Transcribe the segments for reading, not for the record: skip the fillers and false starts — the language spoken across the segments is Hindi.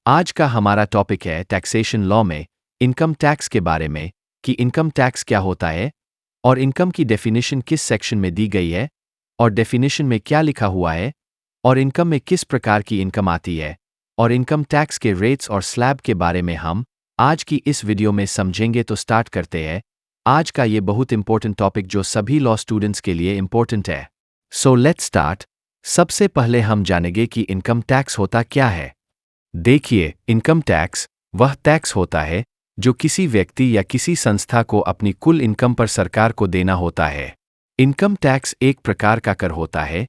आज का हमारा टॉपिक है टैक्सेशन लॉ में इनकम टैक्स के बारे में कि इनकम टैक्स क्या होता है और इनकम की डेफिनेशन किस सेक्शन में दी गई है और डेफिनेशन में क्या लिखा हुआ है और इनकम में किस प्रकार की इनकम आती है और इनकम टैक्स के रेट्स और स्लैब के बारे में हम आज की इस वीडियो में समझेंगे। तो स्टार्ट करते हैं आज का ये बहुत इंपॉर्टेंट टॉपिक जो सभी लॉ स्टूडेंट्स के लिए इंपॉर्टेंट है। So let's start. सबसे पहले हम जानेंगे कि इनकम टैक्स होता क्या है। देखिए, इनकम टैक्स वह टैक्स होता है जो किसी व्यक्ति या किसी संस्था को अपनी कुल इनकम पर सरकार को देना होता है। इनकम टैक्स एक प्रकार का कर होता है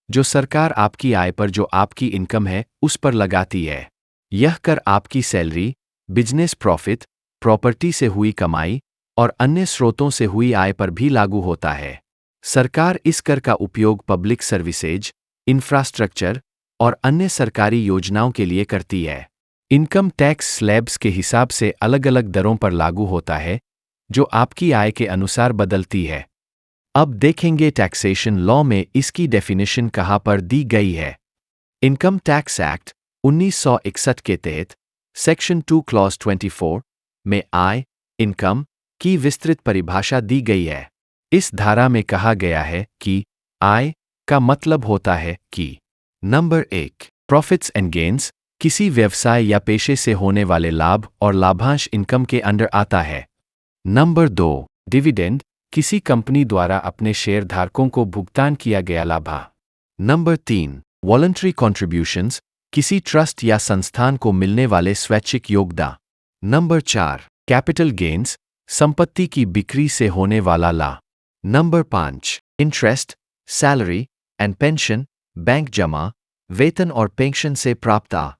जो सरकार आपकी आय पर जो आपकी इनकम है उस पर लगाती है। यह कर आपकी सैलरी, बिजनेस प्रॉफिट, प्रॉपर्टी से हुई कमाई और अन्य स्रोतों से हुई आय पर भी लागू होता है। सरकार इस कर का उपयोग पब्लिक सर्विसेज, इंफ्रास्ट्रक्चर और अन्य सरकारी योजनाओं के लिए करती है। इनकम टैक्स स्लैब्स के हिसाब से अलग अलग दरों पर लागू होता है जो आपकी आय के अनुसार बदलती है। अब देखेंगे टैक्सेशन लॉ में इसकी डेफिनेशन कहाँ पर दी गई है। इनकम टैक्स एक्ट 1961 के तहत सेक्शन 2 क्लॉज 24 में आय, इनकम की विस्तृत परिभाषा दी गई है। इस धारा में कहा गया है कि आय का मतलब होता है कि नंबर 1 प्रॉफिट्स एंड गेन्स किसी व्यवसाय या पेशे से होने वाले लाभ और लाभांश इनकम के अंडर आता है। नंबर 2 डिविडेंड किसी कंपनी द्वारा अपने शेयरधारकों को भुगतान किया गया लाभ। नंबर 3 वॉलंटरी कॉन्ट्रीब्यूशंस किसी ट्रस्ट या संस्थान को मिलने वाले स्वैच्छिक योगदान। नंबर 4 कैपिटल गेन्स संपत्ति की बिक्री से होने वाला लाभ। Number 5 interest, salary and pension bank जमा, वेतन और पेंशन से प्राप्त आय।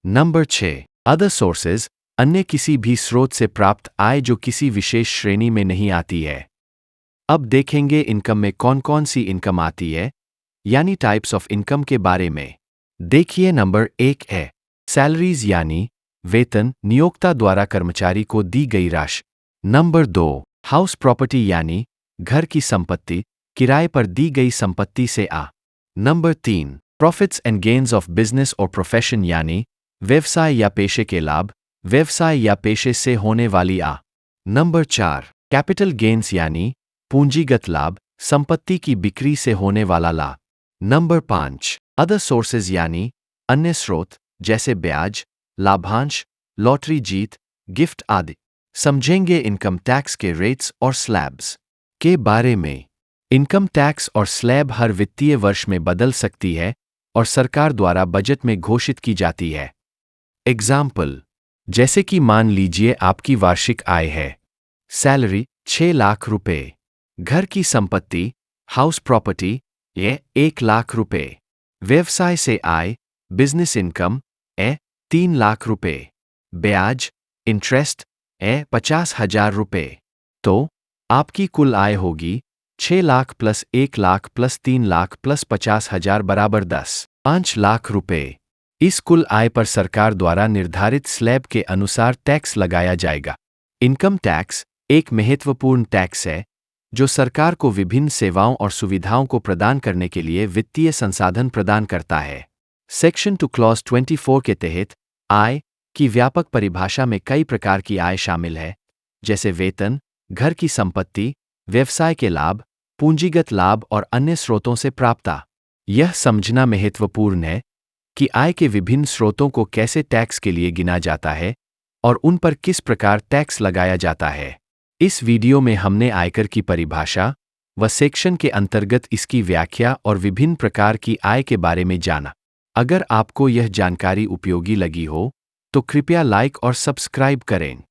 नंबर 6 अदर सोर्सेज अन्य किसी भी स्रोत से प्राप्त आय जो किसी विशेष श्रेणी में नहीं आती है। अब देखेंगे इनकम में कौन कौन सी इनकम आती है यानी टाइप्स ऑफ इनकम के बारे में। देखिए, नंबर 1 है सैलरीज यानी वेतन, नियोक्ता द्वारा कर्मचारी को दी गई राशि। नंबर 2 हाउस प्रॉपर्टी यानी घर की संपत्ति, किराए पर दी गई संपत्ति से आ। Number 3 profits and gains of business और प्रोफेशन यानी व्यवसाय या पेशे के लाभ, व्यवसाय या पेशे से होने वाली आ। नंबर 4 कैपिटल गेन्स यानी पूंजीगत लाभ, संपत्ति की बिक्री से होने वाला लाभ। नंबर 5 अदर सोर्सेज यानी अन्य स्रोत जैसे ब्याज, लाभांश, लॉटरी जीत, गिफ्ट आदि। समझेंगे इनकम टैक्स के रेट्स और स्लैब्स के बारे में। इनकम टैक्स और स्लैब हर वित्तीय वर्ष में बदल सकती है और सरकार द्वारा बजट में घोषित की जाती है। एग्जाम्पल, जैसे कि मान लीजिए आपकी वार्षिक आय है सैलरी 6 लाख रुपए, घर की संपत्ति हाउस प्रॉपर्टी ये 1 लाख रुपए, व्यवसाय से आय बिजनेस इनकम 3 लाख रुपए, ब्याज इंटरेस्ट 50,000 रुपए। तो आपकी कुल आय होगी 6 lakh plus 1 lakh plus 3 lakh plus 50,000 बराबर 5 लाख रुपए। इस कुल आय पर सरकार द्वारा निर्धारित स्लैब के अनुसार टैक्स लगाया जाएगा। इनकम टैक्स एक महत्वपूर्ण टैक्स है जो सरकार को विभिन्न सेवाओं और सुविधाओं को प्रदान करने के लिए वित्तीय संसाधन प्रदान करता है। सेक्शन 2 क्लॉज 24 के तहत आय की व्यापक परिभाषा में कई प्रकार की आय शामिल है जैसे वेतन, घर की संपत्ति, व्यवसाय के लाभ, पूंजीगत लाभ और अन्य स्रोतों से प्राप्त आय। यह समझना महत्वपूर्ण है कि आय के विभिन्न स्रोतों को कैसे टैक्स के लिए गिना जाता है और उन पर किस प्रकार टैक्स लगाया जाता है। इस वीडियो में हमने आयकर की परिभाषा व सेक्शन के अंतर्गत इसकी व्याख्या और विभिन्न प्रकार की आय के बारे में जाना। अगर आपको यह जानकारी उपयोगी लगी हो तो कृपया लाइक और सब्सक्राइब करें।